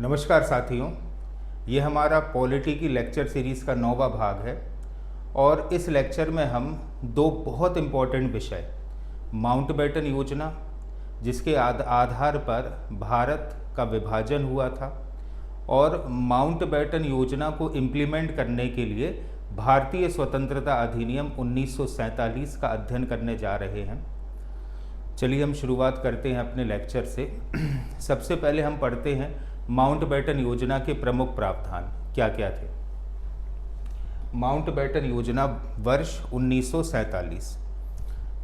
नमस्कार साथियों, ये हमारा पॉलिटी की लेक्चर सीरीज़ का 9वां भाग है और इस लेक्चर में हम दो बहुत इम्पोर्टेंट विषय माउंटबेटन योजना, जिसके आधार पर भारत का विभाजन हुआ था, और माउंटबेटन योजना को इम्प्लीमेंट करने के लिए भारतीय स्वतंत्रता अधिनियम 1947 का अध्ययन करने जा रहे हैं। चलिए हम शुरुआत करते हैं अपने लेक्चर से। सबसे पहले हम पढ़ते हैं माउंटबेटन योजना के प्रमुख प्रावधान क्या क्या थे। माउंटबेटन योजना वर्ष 1947,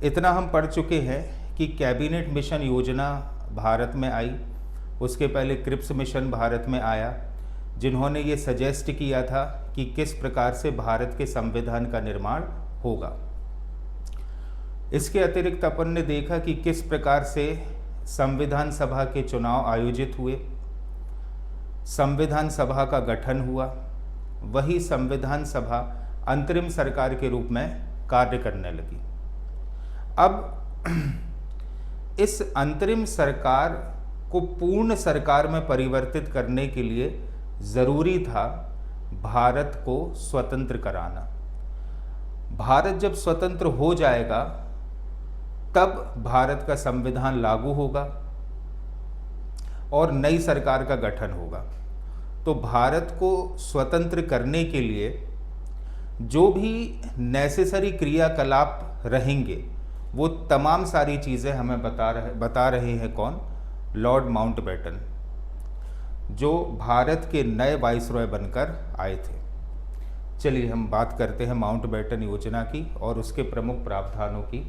इतना हम पढ़ चुके हैं कि कैबिनेट मिशन योजना भारत में आई। उसके पहले क्रिप्स मिशन भारत में आया, जिन्होंने ये सजेस्ट किया था कि किस प्रकार से भारत के संविधान का निर्माण होगा। इसके अतिरिक्त अपन ने देखा कि किस प्रकार से संविधान सभा के चुनाव आयोजित हुए, संविधान सभा का गठन हुआ, वही संविधान सभा अंतरिम सरकार के रूप में कार्य करने लगी। अब इस अंतरिम सरकार को पूर्ण सरकार में परिवर्तित करने के लिए ज़रूरी था भारत को स्वतंत्र कराना। भारत जब स्वतंत्र हो जाएगा तब भारत का संविधान लागू होगा और नई सरकार का गठन होगा। तो भारत को स्वतंत्र करने के लिए जो भी नेसेसरी क्रियाकलाप रहेंगे वो तमाम सारी चीज़ें हमें बता रहे हैं कौन? लॉर्ड माउंटबेटन, जो भारत के नए वाइसरॉय बनकर आए थे। चलिए हम बात करते हैं माउंटबेटन योजना की और उसके प्रमुख प्रावधानों की।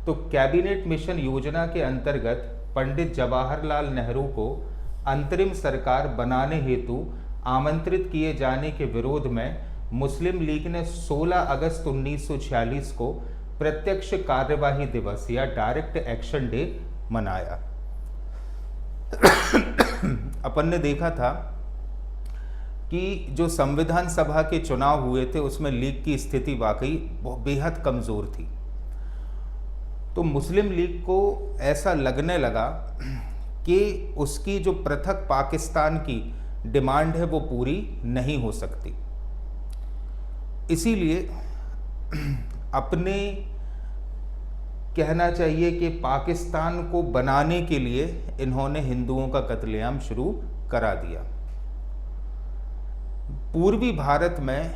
तो कैबिनेट मिशन योजना के अंतर्गत पंडित जवाहरलाल नेहरू को अंतरिम सरकार बनाने हेतु आमंत्रित किए जाने के विरोध में मुस्लिम लीग ने 16 अगस्त 1946 को प्रत्यक्ष कार्यवाही दिवस या डायरेक्ट एक्शन डे मनाया। अपन ने देखा था कि जो संविधान सभा के चुनाव हुए थे उसमें लीग की स्थिति वाकई बेहद कमज़ोर थी। तो मुस्लिम लीग को ऐसा लगने लगा कि उसकी जो पृथक पाकिस्तान की डिमांड है वो पूरी नहीं हो सकती। इसीलिए अपने कहना चाहिए कि पाकिस्तान को बनाने के लिए इन्होंने हिंदुओं का कत्लेआम शुरू करा दिया। पूर्वी भारत में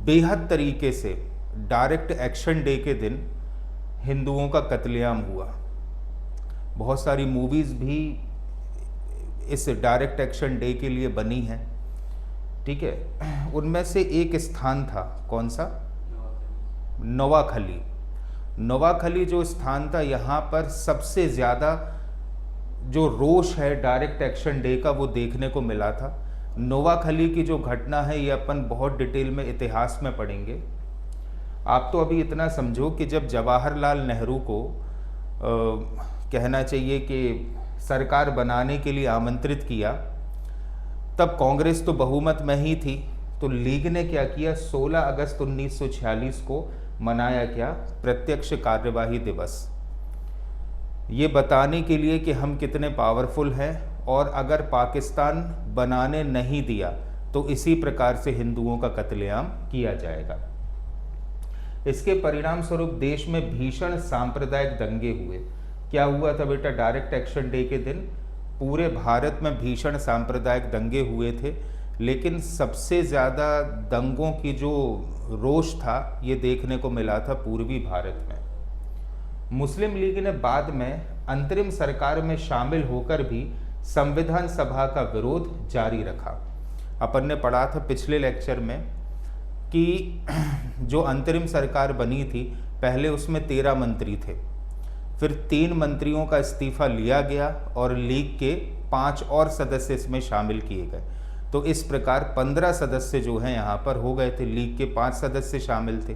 बेहद तरीके से डायरेक्ट एक्शन डे के दिन हिंदुओं का कत्लेआम हुआ। बहुत सारी मूवीज़ भी इस डायरेक्ट एक्शन डे के लिए बनी हैं, ठीक है। उनमें से एक स्थान था, कौन सा? नवाखली। नवाखली जो स्थान था, यहाँ पर सबसे ज़्यादा जो रोष है डायरेक्ट एक्शन डे का वो देखने को मिला था। नवाखली की जो घटना है ये अपन बहुत डिटेल में इतिहास में पढ़ेंगे। आप तो अभी इतना समझो कि जब जवाहरलाल नेहरू को कहना चाहिए कि सरकार बनाने के लिए आमंत्रित किया, तब कांग्रेस तो बहुमत में ही थी। तो लीग ने क्या किया? 16 अगस्त 1946 को मनाया क्या? प्रत्यक्ष कार्यवाही दिवस। ये बताने के लिए कि हम कितने पावरफुल हैं और अगर पाकिस्तान बनाने नहीं दिया तो इसी प्रकार से हिंदुओं का कत्लेआम किया जाएगा। इसके परिणाम स्वरूप देश में भीषण सांप्रदायिक दंगे हुए। क्या हुआ था बेटा? डायरेक्ट एक्शन डे के दिन पूरे भारत में भीषण सांप्रदायिक दंगे हुए थे, लेकिन सबसे ज़्यादा दंगों की जो रोष था ये देखने को मिला था पूर्वी भारत में। मुस्लिम लीग ने बाद में अंतरिम सरकार में शामिल होकर भी संविधान सभा का विरोध जारी रखा। अपन ने पढ़ा था पिछले लेक्चर में कि जो अंतरिम सरकार बनी थी, पहले उसमें 13 मंत्री थे, फिर 3 मंत्रियों का इस्तीफा लिया गया और लीग के 5 और सदस्य इसमें शामिल किए गए। तो इस प्रकार 15 सदस्य जो हैं यहाँ पर हो गए थे, लीग के 5 सदस्य शामिल थे।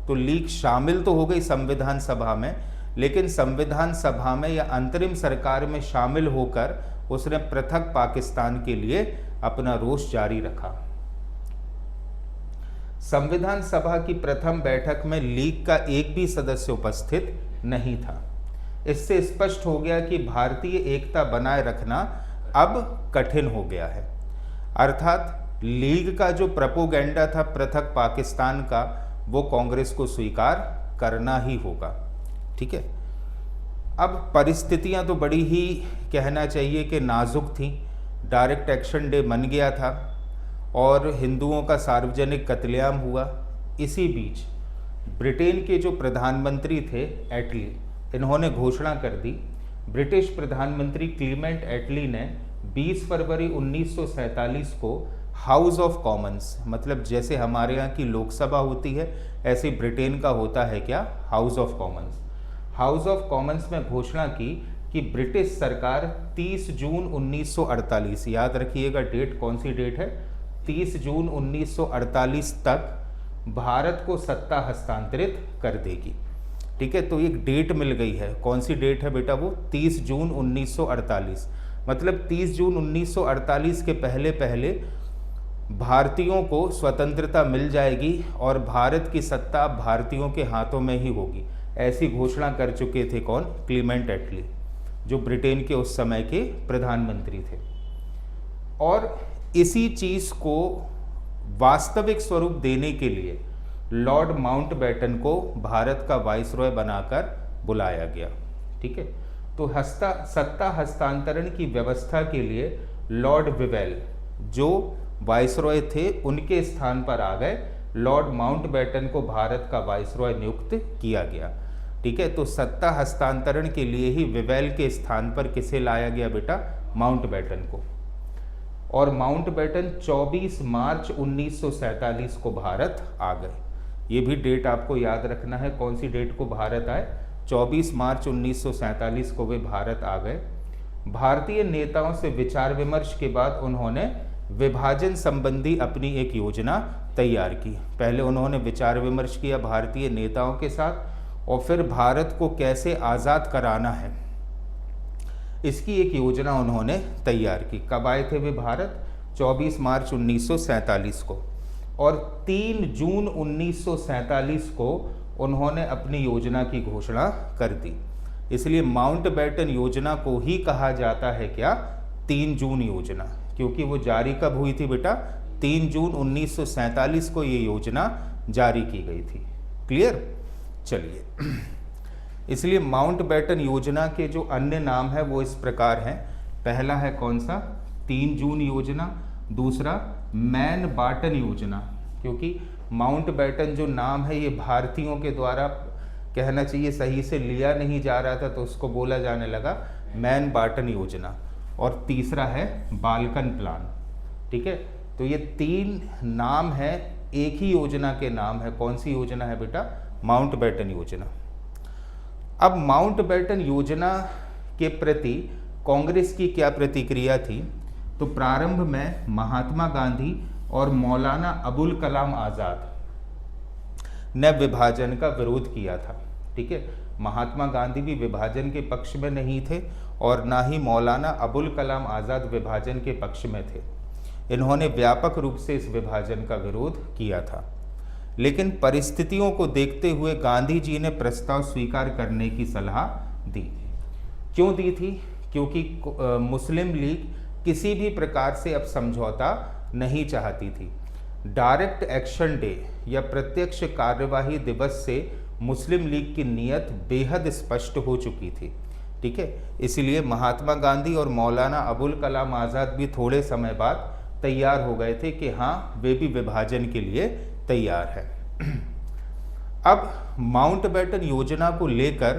तो लीग शामिल तो हो गई संविधान सभा में, लेकिन संविधान सभा में या अंतरिम सरकार में शामिल होकर उसने पृथक पाकिस्तान के लिए अपना रोष जारी रखा। संविधान सभा की प्रथम बैठक में लीग का एक भी सदस्य उपस्थित नहीं था। इससे स्पष्ट हो गया कि भारतीय एकता बनाए रखना अब कठिन हो गया है। अर्थात लीग का जो प्रोपोगेंडा था पृथक पाकिस्तान का, वो कांग्रेस को स्वीकार करना ही होगा। ठीक है। अब परिस्थितियां तो बड़ी ही कहना चाहिए कि नाजुक थी। डायरेक्ट एक्शन डे मन गया था और हिंदुओं का सार्वजनिक कत्लेआम हुआ। इसी बीच ब्रिटेन के जो प्रधानमंत्री थे एटली, इन्होंने घोषणा कर दी। ब्रिटिश प्रधानमंत्री क्लीमेंट एटली ने 20 फरवरी 1947 को हाउस ऑफ कॉमन्स, मतलब जैसे हमारे यहाँ की लोकसभा होती है ऐसे ब्रिटेन का होता है क्या, house of Commons. House of Commons में घोषणा की कि ब्रिटिश सरकार 30 जून 1948, याद रखिएगा डेट, कौन सी डेट है, 30 जून 1948 तक भारत को सत्ता हस्तांतरित कर देगी। ठीक है, तो एक डेट मिल गई है। कौन सी डेट है बेटा, वो 30 जून 1948। मतलब 30 जून 1948 के पहले पहले भारतीयों को स्वतंत्रता मिल जाएगी और भारत की सत्ता भारतीयों के हाथों में ही होगी। ऐसी घोषणा कर चुके थे कौन, क्लीमेंट एटली, जो ब्रिटेन के उस समय के प्रधानमंत्री थे। और इसी चीज़ को वास्तविक स्वरूप देने के लिए लॉर्ड माउंटबेटन को भारत का वाइसरॉय बनाकर बुलाया गया। ठीक है, तो सत्ता हस्तांतरण की व्यवस्था के लिए लॉर्ड विवेल जो वाइसरॉय थे उनके स्थान पर आ गए। लॉर्ड माउंटबेटन को भारत का वाइसरॉय नियुक्त किया गया। ठीक है, तो सत्ता हस्तांतरण के लिए ही विवेल के स्थान पर किसे लाया गया बेटा, माउंटबेटन को। और माउंटबेटन 24 मार्च 1947 को भारत आ गए। ये भी डेट आपको याद रखना है, कौन सी डेट को भारत आए, 24 मार्च 1947 को वे भारत आ गए। भारतीय नेताओं से विचार विमर्श के बाद उन्होंने विभाजन संबंधी अपनी एक योजना तैयार की। पहले उन्होंने विचार विमर्श किया भारतीय नेताओं के साथ और फिर भारत को कैसे आज़ाद कराना है इसकी एक योजना उन्होंने तैयार की। कब आए थे वे भारत, 24 मार्च 1947 को। और 3 जून 1947 को उन्होंने अपनी योजना की घोषणा कर दी। इसलिए माउंटबेटन योजना को ही कहा जाता है क्या, 3 जून योजना, क्योंकि वो जारी कब हुई थी बेटा, 3 जून 1947 को ये योजना जारी की गई थी। क्लियर, चलिए। इसलिए माउंटबेटन योजना के जो अन्य नाम है वो इस प्रकार हैं। पहला है कौन सा, 3 जून योजना। दूसरा मैन बाटन योजना, क्योंकि माउंटबेटन जो नाम है ये भारतीयों के द्वारा कहना चाहिए सही से लिया नहीं जा रहा था, तो उसको बोला जाने लगा मैन बाटन योजना। और तीसरा है बाल्कन प्लान। ठीक है, तो ये 3 नाम है, एक ही योजना के नाम है। कौन सी योजना है बेटा, माउंटबेटन योजना। अब माउंटबेटन योजना के प्रति कांग्रेस की क्या प्रतिक्रिया थी, तो प्रारंभ में महात्मा गांधी और मौलाना अबुल कलाम आज़ाद ने विभाजन का विरोध किया था। ठीक है, महात्मा गांधी भी विभाजन के पक्ष में नहीं थे और ना ही मौलाना अबुल कलाम आज़ाद विभाजन के पक्ष में थे। इन्होंने व्यापक रूप से इस विभाजन का विरोध किया था, लेकिन परिस्थितियों को देखते हुए गांधी जी ने प्रस्ताव स्वीकार करने की सलाह दी। क्यों दी थी, क्योंकि मुस्लिम लीग किसी भी प्रकार से अब समझौता नहीं चाहती थी। डायरेक्ट एक्शन डे या प्रत्यक्ष कार्यवाही दिवस से मुस्लिम लीग की नीयत बेहद स्पष्ट हो चुकी थी। ठीक है, इसलिए महात्मा गांधी और मौलाना अबुल कलाम आज़ाद भी थोड़े समय बाद तैयार हो गए थे कि हाँ, वे भी विभाजन के लिए तैयार है। अब माउंटबेटन योजना को लेकर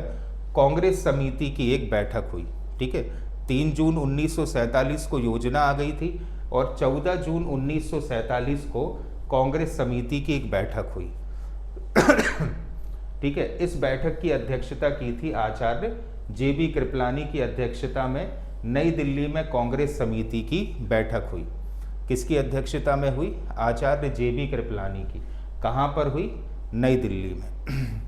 कांग्रेस समिति की एक बैठक हुई। ठीक है, 3 जून 1947 को योजना आ गई थी और 14 जून 1947 को कांग्रेस समिति की एक बैठक हुई। ठीक है, इस बैठक की अध्यक्षता की थी आचार्य JB कृपलानी की अध्यक्षता में। नई दिल्ली में कांग्रेस समिति की बैठक हुई। किसकी अध्यक्षता में हुई, आचार्य JB कृपलानी की। कहाँ पर हुई, नई दिल्ली में।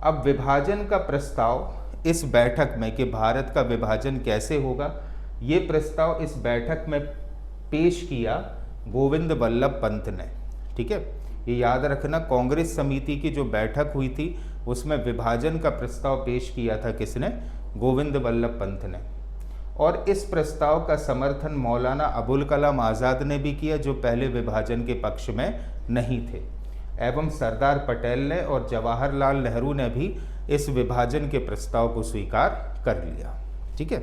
अब विभाजन का प्रस्ताव इस बैठक में कि भारत का विभाजन कैसे होगा, ये प्रस्ताव इस बैठक में पेश किया गोविंद वल्लभ पंत ने। ठीक है, ये याद रखना, कांग्रेस समिति की जो बैठक हुई थी उसमें विभाजन का प्रस्ताव पेश किया था किसने, गोविंद वल्लभ पंत ने। और इस प्रस्ताव का समर्थन मौलाना अबुल कलाम आज़ाद ने भी किया, जो पहले विभाजन के पक्ष में नहीं थे, एवं सरदार पटेल ने और जवाहरलाल नेहरू ने भी इस विभाजन के प्रस्ताव को स्वीकार कर लिया। ठीक है।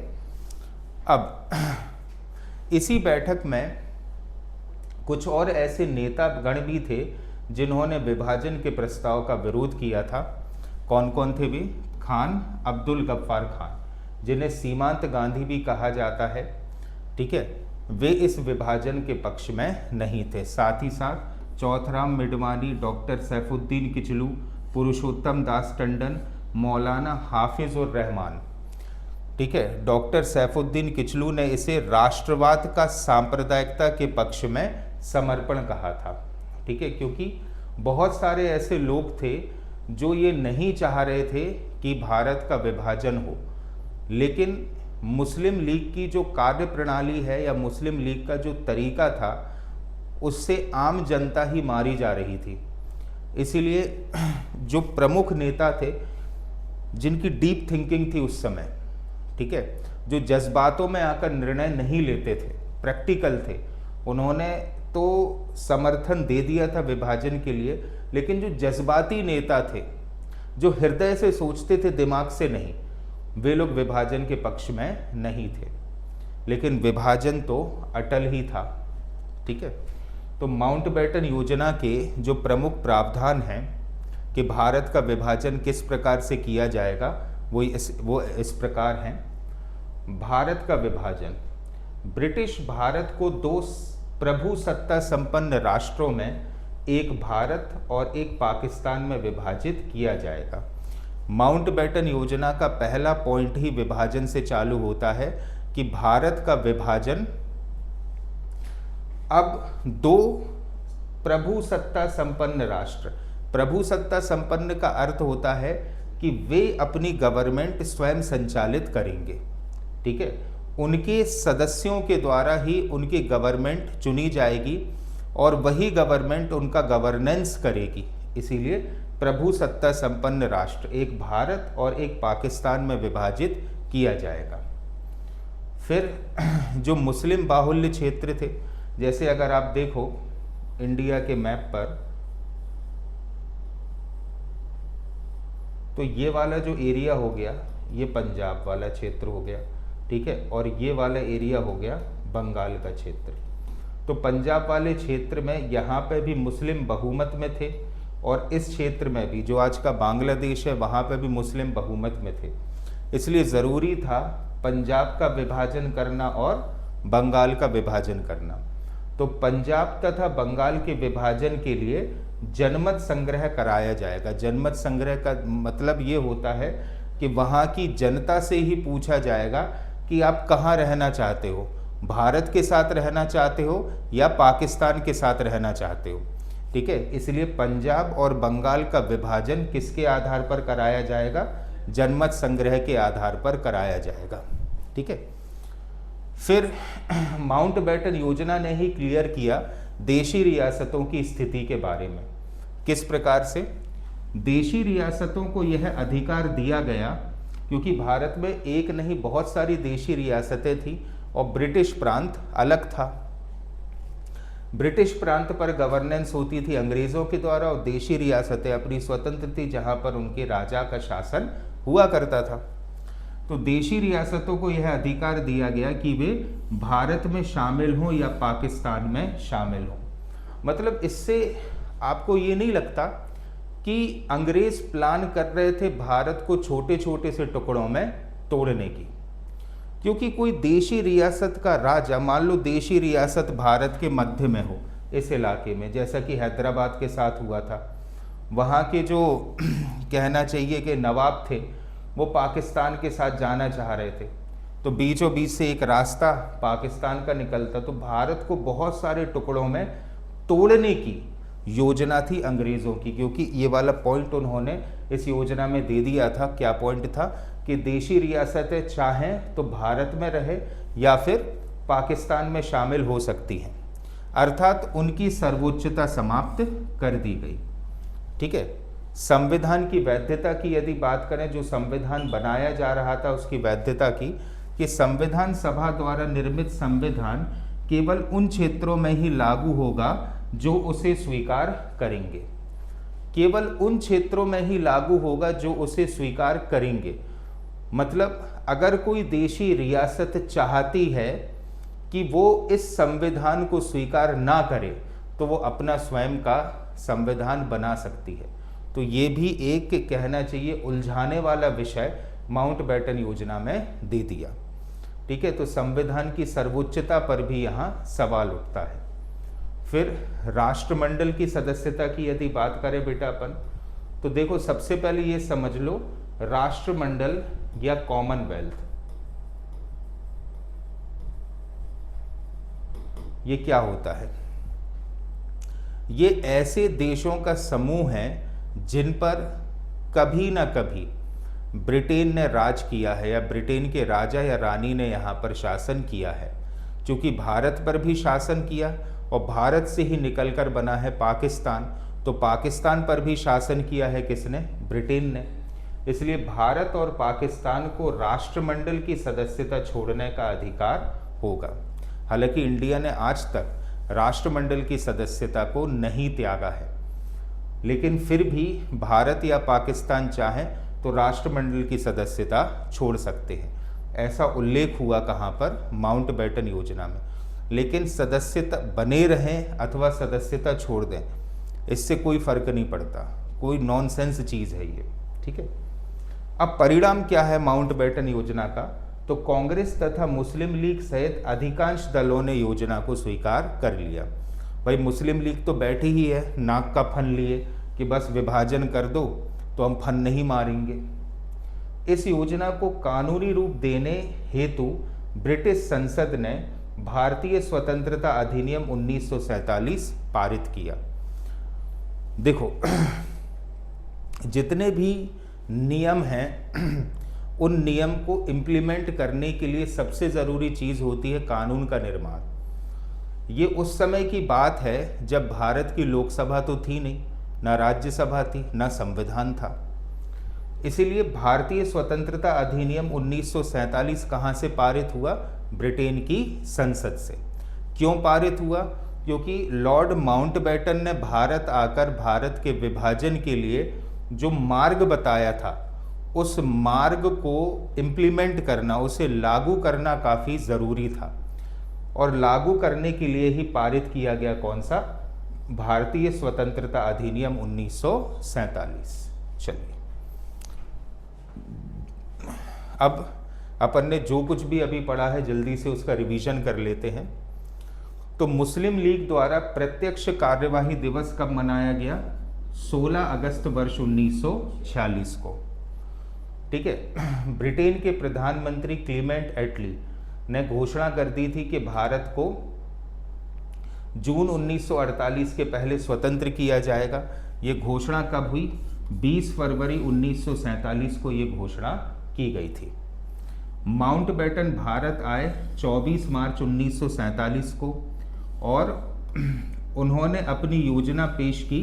अब इसी बैठक में कुछ और ऐसे नेतागण भी थे जिन्होंने विभाजन के प्रस्ताव का विरोध किया था। कौन कौन थे भी? खान अब्दुल गफ्फार खान, जिन्हें सीमांत गांधी भी कहा जाता है। ठीक है, वे इस विभाजन के पक्ष में नहीं थे। साथ ही साथ चौथराम मिडवानी, डॉक्टर सैफुद्दीन किचलू, पुरुषोत्तम दास टंडन, मौलाना हाफिजुर रहमान। ठीक है, डॉक्टर सैफुद्दीन किचलू ने इसे राष्ट्रवाद का सांप्रदायिकता के पक्ष में समर्पण कहा था। ठीक है, क्योंकि बहुत सारे ऐसे लोग थे जो ये नहीं चाह रहे थे कि भारत का विभाजन हो, लेकिन मुस्लिम लीग की जो कार्य प्रणाली है या मुस्लिम लीग का जो तरीका था, उससे आम जनता ही मारी जा रही थी। इसीलिए जो प्रमुख नेता थे जिनकी डीप थिंकिंग थी उस समय, ठीक है, जो जज्बातों में आकर निर्णय नहीं लेते थे, प्रैक्टिकल थे, उन्होंने तो समर्थन दे दिया था विभाजन के लिए, लेकिन जो जज्बाती नेता थे, जो हृदय से सोचते थे, दिमाग से नहीं, वे लोग विभाजन के पक्ष में नहीं थे। लेकिन विभाजन तो अटल ही था। ठीक है, तो माउंटबेटन योजना के जो प्रमुख प्रावधान हैं कि भारत का विभाजन किस प्रकार से किया जाएगा, वो इस प्रकार हैं। भारत का विभाजन, ब्रिटिश भारत को दो प्रभु सत्ता संपन्न राष्ट्रों में, एक भारत और एक पाकिस्तान में विभाजित किया जाएगा। माउंटबेटन योजना का पहला पॉइंट ही विभाजन से चालू होता है कि भारत का विभाजन अब दो प्रभु सत्ता संपन्न राष्ट्र, प्रभु सत्ता संपन्न का अर्थ होता है कि वे अपनी गवर्नमेंट स्वयं संचालित करेंगे। ठीक है, उनके सदस्यों के द्वारा ही उनकी गवर्नमेंट चुनी जाएगी और वही गवर्नमेंट उनका गवर्नेंस करेगी। इसीलिए प्रभु सत्ता संपन्न राष्ट्र, एक भारत और एक पाकिस्तान में विभाजित किया जाएगा। फिर जो मुस्लिम बाहुल्य क्षेत्र थे, जैसे अगर आप देखो इंडिया के मैप पर, तो ये वाला जो एरिया हो गया, ये पंजाब वाला क्षेत्र हो गया। ठीक है, और ये वाला एरिया हो गया बंगाल का क्षेत्र। तो पंजाब वाले क्षेत्र में यहाँ पे भी मुस्लिम बहुमत में थे, और इस क्षेत्र में भी जो आज का बांग्लादेश है वहाँ पे भी मुस्लिम बहुमत में थे। इसलिए ज़रूरी था पंजाब का विभाजन करना और बंगाल का विभाजन करना। तो पंजाब तथा बंगाल के विभाजन के लिए जनमत संग्रह कराया जाएगा। जनमत संग्रह का मतलब ये होता है कि वहाँ की जनता से ही पूछा जाएगा कि आप कहाँ रहना चाहते हो, भारत के साथ रहना चाहते हो या पाकिस्तान के साथ रहना चाहते हो। ठीक है, इसलिए पंजाब और बंगाल का विभाजन किसके आधार पर कराया जाएगा? जनमत संग्रह के आधार पर कराया जाएगा। ठीक है, फिर माउंटबेटन योजना ने ही क्लियर किया देशी रियासतों की स्थिति के बारे में। किस प्रकार से? देशी रियासतों को यह अधिकार दिया गया क्योंकि भारत में एक नहीं बहुत सारी देशी रियासतें थी और ब्रिटिश प्रांत अलग था। ब्रिटिश प्रांत पर गवर्नेंस होती थी अंग्रेज़ों के द्वारा और देशी रियासतें अपनी स्वतंत्र थी जहाँ पर उनके राजा का शासन हुआ करता था। तो देशी रियासतों को यह अधिकार दिया गया कि वे भारत में शामिल हों या पाकिस्तान में शामिल हों। मतलब इससे आपको ये नहीं लगता कि अंग्रेज़ प्लान कर रहे थे भारत को छोटे छोटे से टुकड़ों में तोड़ने की, क्योंकि कोई देशी रियासत का राजा, मान लो देशी रियासत भारत के मध्य में हो इस इलाके में, जैसा कि हैदराबाद के साथ हुआ था। वहाँ के जो कहना चाहिए कि नवाब थे वो पाकिस्तान के साथ जाना चाह रहे थे, तो बीचों बीच से एक रास्ता पाकिस्तान का निकलता, तो भारत को बहुत सारे टुकड़ों में तोड़ने की योजना थी अंग्रेज़ों की। क्योंकि ये वाला पॉइंट उन्होंने इस योजना में दे दिया था। क्या पॉइंट था? कि देशी रियासतें चाहें तो भारत में रहे या फिर पाकिस्तान में शामिल हो सकती हैं, अर्थात उनकी सर्वोच्चता समाप्त कर दी गई। ठीक है, संविधान की वैधता की यदि बात करें, जो संविधान बनाया जा रहा था उसकी वैधता की, कि संविधान सभा द्वारा निर्मित संविधान केवल उन क्षेत्रों में ही लागू होगा जो उसे स्वीकार करेंगे। केवल उन क्षेत्रों में ही लागू होगा जो उसे स्वीकार करेंगे। मतलब अगर कोई देशी रियासत चाहती है कि वो इस संविधान को स्वीकार ना करे तो वो अपना स्वयं का संविधान बना सकती है। तो ये भी एक कहना चाहिए उलझाने वाला विषय माउंटबेटन योजना में दे दिया। ठीक है, तो संविधान की सर्वोच्चता पर भी यहाँ सवाल उठता है। फिर राष्ट्रमंडल की सदस्यता की यदि बात करें बेटा अपन, तो देखो सबसे पहले ये समझ लो राष्ट्रमंडल या कॉमनवेल्थ ये क्या होता है। ये ऐसे देशों का समूह है जिन पर कभी ना कभी ब्रिटेन ने राज किया है या ब्रिटेन के राजा या रानी ने यहाँ पर शासन किया है। क्योंकि भारत पर भी शासन किया और भारत से ही निकलकर बना है पाकिस्तान, तो पाकिस्तान पर भी शासन किया है किसने? ब्रिटेन ने। इसलिए भारत और पाकिस्तान को राष्ट्रमंडल की सदस्यता छोड़ने का अधिकार होगा। हालांकि इंडिया ने आज तक राष्ट्रमंडल की सदस्यता को नहीं त्यागा है, लेकिन फिर भी भारत या पाकिस्तान चाहे तो राष्ट्रमंडल की सदस्यता छोड़ सकते हैं। ऐसा उल्लेख हुआ कहाँ पर? माउंटबेटन योजना में। लेकिन सदस्यता बने रहें अथवा सदस्यता छोड़ दें, इससे कोई फर्क नहीं पड़ता, कोई नॉनसेंस चीज़ है ये। ठीक है, अब परिणाम क्या है माउंटबेटन योजना का? तो कांग्रेस तथा मुस्लिम लीग सहित अधिकांश दलों ने योजना को स्वीकार कर लिया। भाई मुस्लिम लीग तो बैठी ही है नाक का फन लिए कि बस विभाजन कर दो तो हम फन नहीं मारेंगे। इस योजना को कानूनी रूप देने हेतु ब्रिटिश संसद ने भारतीय स्वतंत्रता अधिनियम 1947 पारित किया। देखो जितने भी नियम हैं उन नियम को इम्प्लीमेंट करने के लिए सबसे ज़रूरी चीज़ होती है कानून का निर्माण। ये उस समय की बात है जब भारत की लोकसभा तो थी नहीं, ना राज्यसभा थी, ना संविधान था। इसीलिए भारतीय स्वतंत्रता अधिनियम 1947 कहाँ से पारित हुआ? ब्रिटेन की संसद से। क्यों पारित हुआ? क्योंकि लॉर्ड माउंटबेटन ने भारत आकर भारत के विभाजन के लिए जो मार्ग बताया था उस मार्ग को इम्प्लीमेंट करना, उसे लागू करना काफ़ी ज़रूरी था। और लागू करने के लिए ही पारित किया गया कौन सा? भारतीय स्वतंत्रता अधिनियम 1947। चलिए अब अपन ने जो कुछ भी अभी पढ़ा है जल्दी से उसका रिवीजन कर लेते हैं। तो मुस्लिम लीग द्वारा प्रत्यक्ष कार्यवाही दिवस कब मनाया गया? 16 अगस्त वर्ष 1946 को। ठीक है, ब्रिटेन के प्रधानमंत्री क्लीमेंट एटली ने घोषणा कर दी थी कि भारत को जून 1948 के पहले स्वतंत्र किया जाएगा। ये घोषणा कब हुई? 20 फरवरी 1947 को ये घोषणा की गई थी। माउंटबेटन भारत आए 24 मार्च 1947 को और उन्होंने अपनी योजना पेश की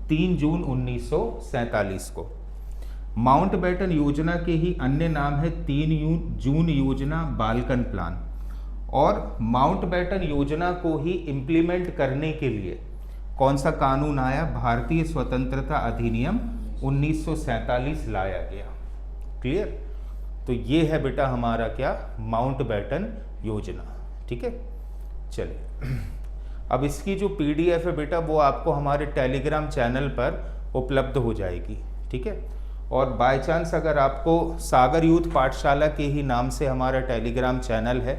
3 जून 1947 को। माउंटबेटन योजना के ही अन्य नाम है 3 जून योजना, बाल्कन प्लान। और माउंटबेटन योजना को ही इम्प्लीमेंट करने के लिए कौन सा कानून आया? भारतीय स्वतंत्रता अधिनियम 1947 लाया गया। क्लियर? तो ये है बेटा हमारा क्या? माउंटबेटन योजना। ठीक है, चलिए अब इसकी जो PDF है बेटा वो आपको हमारे टेलीग्राम चैनल पर उपलब्ध हो जाएगी। ठीक है, और बाय चांस अगर आपको सागर यूथ पाठशाला के ही नाम से हमारा टेलीग्राम चैनल है,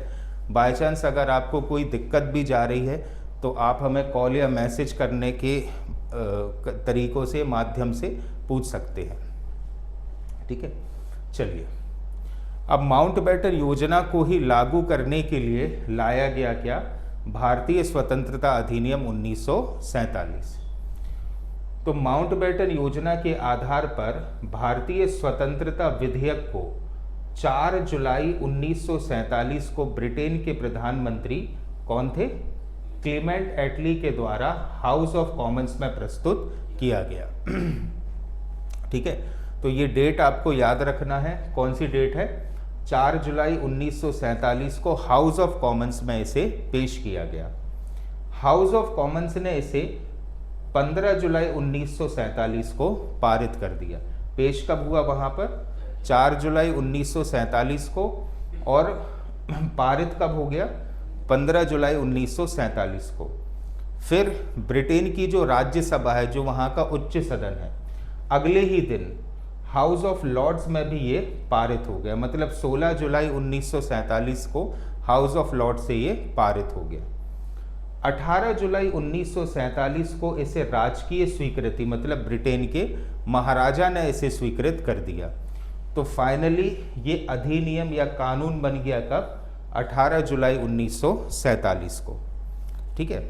बाय चांस अगर आपको कोई दिक्कत भी जा रही है तो आप हमें कॉल या मैसेज करने के तरीक़ों से, माध्यम से पूछ सकते हैं। ठीक है, चलिए अब माउंटबेटन योजना को ही लागू करने के लिए लाया गया क्या? भारतीय स्वतंत्रता अधिनियम 1947। तो माउंटबेटन योजना के आधार पर भारतीय स्वतंत्रता विधेयक को 4 जुलाई 1947 को ब्रिटेन के प्रधानमंत्री कौन थे? क्लीमेंट एटली के द्वारा हाउस ऑफ कॉमन्स में प्रस्तुत किया गया। ठीक है, तो ये डेट आपको याद रखना है। कौन सी डेट है? 4 जुलाई 1947 को हाउस ऑफ कॉमन्स में इसे पेश किया गया। हाउस ऑफ कॉमन्स ने इसे 15 जुलाई 1947 को पारित कर दिया। पेश कब हुआ वहाँ पर? 4 जुलाई 1947 को, और पारित कब हो गया? 15 जुलाई 1947 को। फिर ब्रिटेन की जो राज्यसभा है, जो वहाँ का उच्च सदन है, अगले ही दिन हाउस ऑफ लॉर्ड्स में भी ये पारित हो गया। मतलब 16 जुलाई 1947 को हाउस ऑफ लॉर्ड्स से ये पारित हो गया। 18 जुलाई 1947 को इसे राजकीय स्वीकृति, मतलब ब्रिटेन के महाराजा ने इसे स्वीकृत कर दिया। तो फाइनली ये अधिनियम या कानून बन गया कब? 18 जुलाई 1947 को। ठीक है।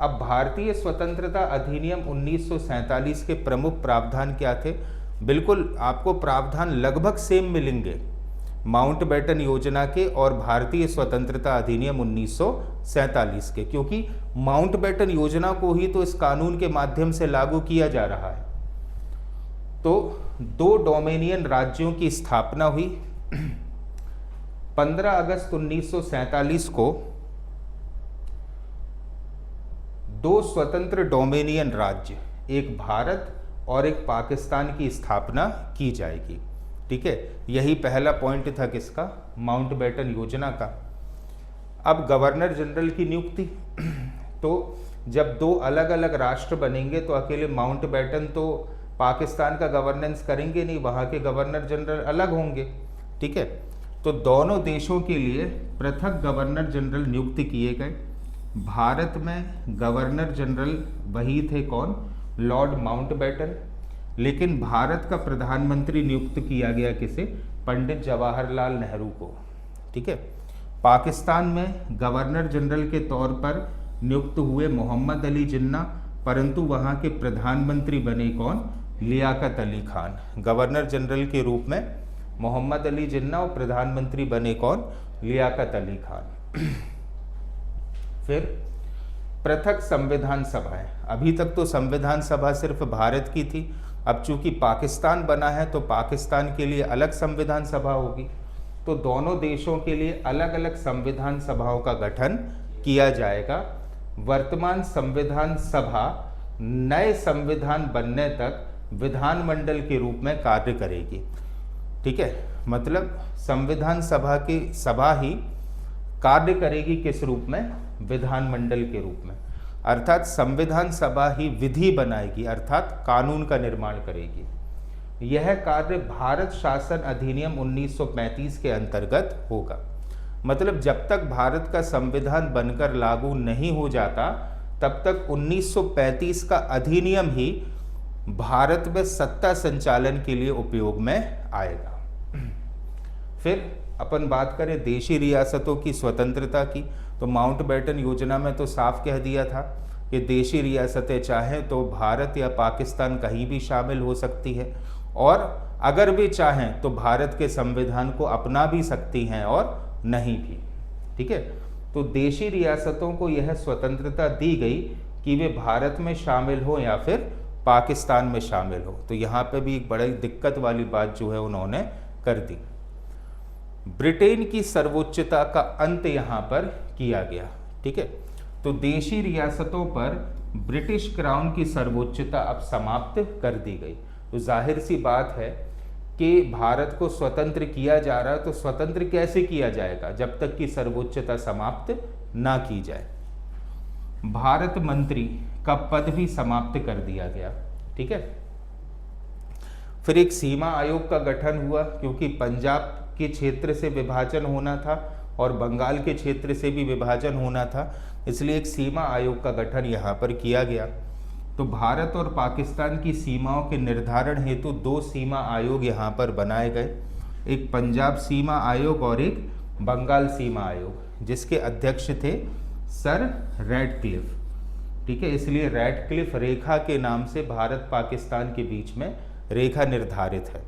अब भारतीय स्वतंत्रता अधिनियम 1947 के प्रमुख प्रावधान क्या थे? बिल्कुल आपको प्रावधान लगभग सेम मिलेंगे माउंटबेटन योजना के और भारतीय स्वतंत्रता अधिनियम 1947 के, क्योंकि माउंटबेटन योजना को ही तो इस कानून के माध्यम से लागू किया जा रहा है। तो 2 डोमिनियन राज्यों की स्थापना हुई। 15 अगस्त 1947 को 2 स्वतंत्र डोमिनियन राज्य, एक भारत और एक पाकिस्तान की स्थापना की जाएगी। ठीक है, यही पहला पॉइंट था किसका? माउंटबेटन योजना का। अब गवर्नर जनरल की नियुक्ति, तो जब 2 अलग अलग राष्ट्र बनेंगे तो अकेले माउंटबेटन तो पाकिस्तान का गवर्नेंस करेंगे नहीं, वहाँ के गवर्नर जनरल अलग होंगे। ठीक है, तो दोनों देशों के लिए पृथक गवर्नर जनरल नियुक्त किए गए। भारत में गवर्नर जनरल वही थे कौन? Lord Mountbatten. लेकिन भारत का प्रधानमंत्री नियुक्त किया गया किसे? पंडित जवाहरलाल नेहरू को। ठीक है। पाकिस्तान में गवर्नर जनरल के तौर पर नियुक्त हुए मोहम्मद अली जिन्ना, परंतु वहाँ के प्रधानमंत्री बने कौन? लियाकत अली खान। गवर्नर जनरल के रूप में मोहम्मद अली जिन्ना और प्रधानमंत्री बने कौन? लियाकत अली खान। फिर पृथक संविधान सभाएं। अभी तक तो संविधान सभा सिर्फ भारत की थी, अब चूंकि पाकिस्तान बना है तो पाकिस्तान के लिए अलग संविधान सभा होगी। तो दोनों देशों के लिए अलग अलग संविधान सभाओं का गठन किया जाएगा। वर्तमान संविधान सभा नए संविधान बनने तक विधानमंडल के रूप में कार्य करेगी। ठीक है, मतलब संविधान सभा की सभा ही कार्य करेगी किस रूप में? विधानमंडल के रूप में। अर्थात संविधान सभा ही विधि बनाएगी, अर्थात कानून का निर्माण करेगी। यह कार्य भारत शासन अधिनियम 1935 के अंतर्गत होगा। मतलब जब तक भारत का संविधान बनकर लागू नहीं हो जाता तब तक 1935 का अधिनियम ही भारत में सत्ता संचालन के लिए उपयोग में आएगा। फिर अपन बात करें देशी रियासतों की स्वतंत्रता की, तो माउंटबेटन योजना में तो साफ कह दिया था कि देशी रियासतें चाहें तो भारत या पाकिस्तान कहीं भी शामिल हो सकती है, और अगर भी चाहें तो भारत के संविधान को अपना भी सकती हैं और नहीं भी। ठीक है, तो देशी रियासतों को यह स्वतंत्रता दी गई कि वे भारत में शामिल हो या फिर पाकिस्तान में शामिल हो। तो यहाँ पे भी एक बड़ी दिक्कत वाली बात जो है उन्होंने कर दी। ब्रिटेन की सर्वोच्चता का अंत यहाँ पर किया गया। ठीक है, तो देशी रियासतों पर ब्रिटिश क्राउन की सर्वोच्चता अब समाप्त कर दी गई। तो जाहिर सी बात है कि भारत को स्वतंत्र किया जा रहा है, तो स्वतंत्र कैसे किया जाएगा जब तक कि सर्वोच्चता समाप्त ना की जाए। भारत मंत्री का पद भी समाप्त कर दिया गया। ठीक है, फिर एक सीमा आयोग का गठन हुआ, क्योंकि पंजाब के क्षेत्र से विभाजन होना था और बंगाल के क्षेत्र से भी विभाजन होना था, इसलिए एक सीमा आयोग का गठन यहाँ पर किया गया। तो भारत और पाकिस्तान की सीमाओं के निर्धारण हेतु 2 सीमा आयोग यहाँ पर बनाए गए, एक पंजाब सीमा आयोग और एक बंगाल सीमा आयोग, जिसके अध्यक्ष थे सर रैडक्लिफ। ठीक है, इसलिए रैडक्लिफ रेखा के नाम से भारत पाकिस्तान के बीच में रेखा निर्धारित है।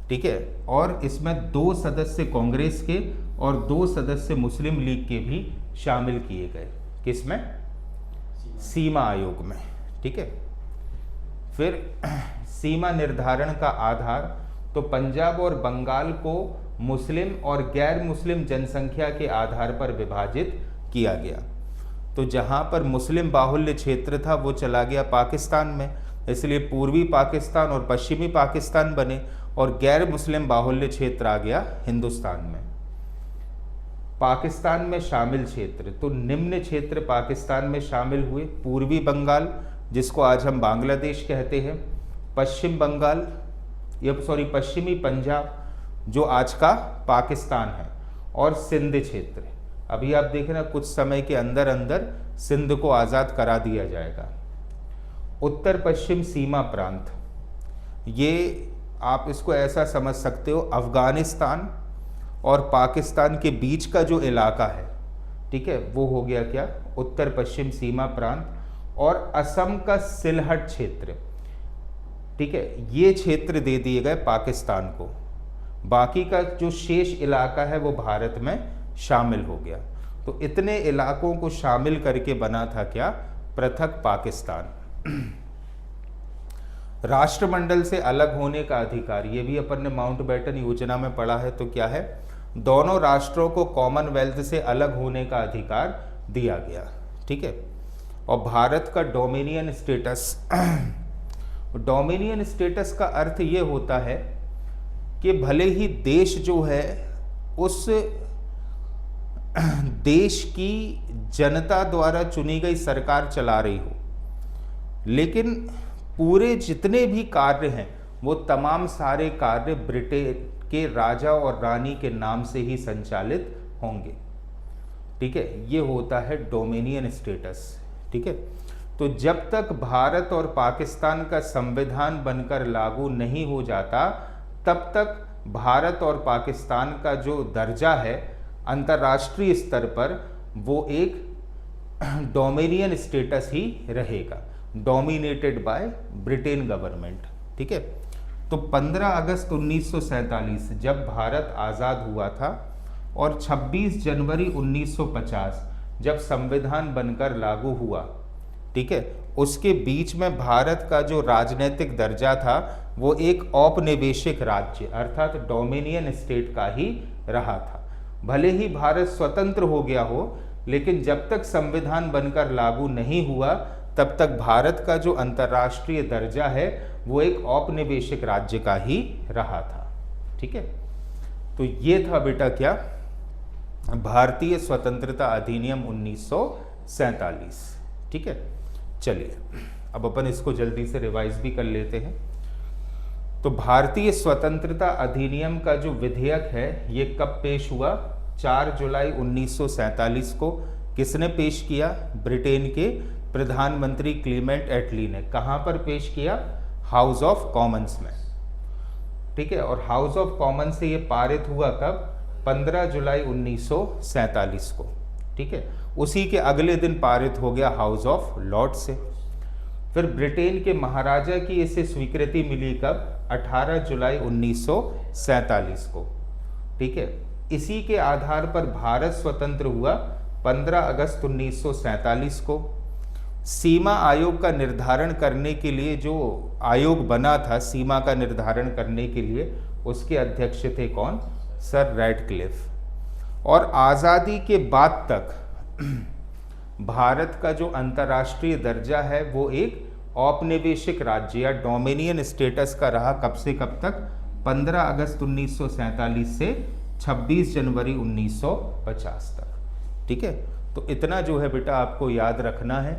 ठीक है, और इसमें 2 सदस्य कांग्रेस के और 2 सदस्य मुस्लिम लीग के भी शामिल किए गए। किसमें? सीमा आयोग में। ठीक है, फिर सीमा निर्धारण का आधार, तो पंजाब और बंगाल को मुस्लिम और गैर मुस्लिम जनसंख्या के आधार पर विभाजित किया गया। तो जहाँ पर मुस्लिम बाहुल्य क्षेत्र था वो चला गया पाकिस्तान में, इसलिए पूर्वी पाकिस्तान और पश्चिमी पाकिस्तान बने, और गैर मुस्लिम बाहुल्य क्षेत्र आ गया हिंदुस्तान में। पाकिस्तान में शामिल क्षेत्र, तो निम्न क्षेत्र पाकिस्तान में शामिल हुए: पूर्वी बंगाल, जिसको आज हम बांग्लादेश कहते हैं, पश्चिम बंगाल, पश्चिमी पंजाब जो आज का पाकिस्तान है, और सिंध क्षेत्र। अभी आप देख रहे हैं कुछ समय के अंदर अंदर सिंध को आज़ाद करा दिया जाएगा। उत्तर पश्चिम सीमा प्रांत, ये आप इसको ऐसा समझ सकते हो, अफगानिस्तान और पाकिस्तान के बीच का जो इलाका है, ठीक है, वो हो गया क्या, उत्तर पश्चिम सीमा प्रांत। और असम का सिलहट क्षेत्र, ठीक है, ये क्षेत्र दे दिए गए पाकिस्तान को। बाकी का जो शेष इलाका है वो भारत में शामिल हो गया। तो इतने इलाकों को शामिल करके बना था क्या, पृथक पाकिस्तान। राष्ट्रमंडल से अलग होने का अधिकार, ये भी अपन ने माउंटबेटन योजना में पढ़ा है। तो क्या है, दोनों राष्ट्रों को कॉमनवेल्थ से अलग होने का अधिकार दिया गया, ठीक है। और भारत का डोमिनियन स्टेटस, डोमिनियन स्टेटस का अर्थ ये होता है कि भले ही देश जो है उस देश की जनता द्वारा चुनी गई सरकार चला रही हो, लेकिन पूरे जितने भी कार्य हैं वो तमाम सारे कार्य ब्रिटेन के राजा और रानी के नाम से ही संचालित होंगे, ठीक है। ये होता है डोमिनियन स्टेटस, ठीक है। तो जब तक भारत और पाकिस्तान का संविधान बनकर लागू नहीं हो जाता, तब तक भारत और पाकिस्तान का जो दर्जा है अंतर्राष्ट्रीय स्तर पर वो एक डोमिनियन स्टेटस ही रहेगा, डोमिनेटेड बाय ब्रिटेन गवर्नमेंट, ठीक है। तो 15 अगस्त 1947 जब भारत आज़ाद हुआ था और 26 जनवरी 1950 जब संविधान बनकर लागू हुआ, ठीक है, उसके बीच में भारत का जो राजनीतिक दर्जा था वो एक औपनिवेशिक राज्य अर्थात डोमिनियन स्टेट का ही रहा था। भले ही भारत स्वतंत्र हो गया हो, लेकिन जब तक संविधान बनकर लागू नहीं हुआ तब तक भारत का जो अंतर्राष्ट्रीय दर्जा है वो एक औपनिवेशिक राज्य का ही रहा था, ठीक है। तो ये था बेटा क्या, भारतीय स्वतंत्रता अधिनियम 1947, ठीक है। चलिए अब अपन इसको जल्दी से रिवाइज भी कर लेते हैं। तो भारतीय स्वतंत्रता अधिनियम का जो विधेयक है ये कब पेश हुआ, 4 जुलाई 1947 को। किसने पेश किया, ब्रिटेन के प्रधानमंत्री क्लीमेंट एटली ने। कहाँ पर पेश किया, हाउस ऑफ कॉमन्स में, ठीक है। और हाउस ऑफ कॉमन्स से ये पारित हुआ कब, 15 जुलाई 1947 को, ठीक है। उसी के अगले दिन पारित हो गया हाउस ऑफ लॉर्ड्स से। फिर ब्रिटेन के महाराजा की इसे स्वीकृति मिली कब, 18 जुलाई 1947 को, ठीक है। इसी के आधार पर भारत स्वतंत्र हुआ 15 अगस्त 1947 को। सीमा आयोग का निर्धारण करने के लिए जो आयोग बना था सीमा का निर्धारण करने के लिए, उसके अध्यक्ष थे कौन, सर रैडक्लिफ। और आज़ादी के बाद तक भारत का जो अंतर्राष्ट्रीय दर्जा है वो एक औपनिवेशिक राज्य या डोमिनियन स्टेटस का रहा। कब से कब तक, 15 अगस्त 1947 से 26 जनवरी 1950 तक, ठीक है। तो इतना जो है बेटा आपको याद रखना है।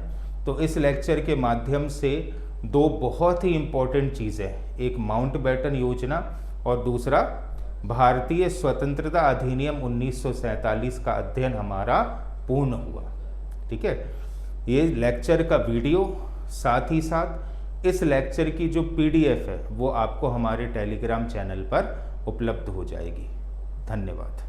तो इस लेक्चर के माध्यम से दो बहुत ही इम्पोर्टेंट चीज़ें, एक माउंटबेटन योजना और दूसरा भारतीय स्वतंत्रता अधिनियम 1947 का अध्ययन हमारा पूर्ण हुआ, ठीक है। ये लेक्चर का वीडियो, साथ ही साथ इस लेक्चर की जो PDF है वो आपको हमारे टेलीग्राम चैनल पर उपलब्ध हो जाएगी। धन्यवाद।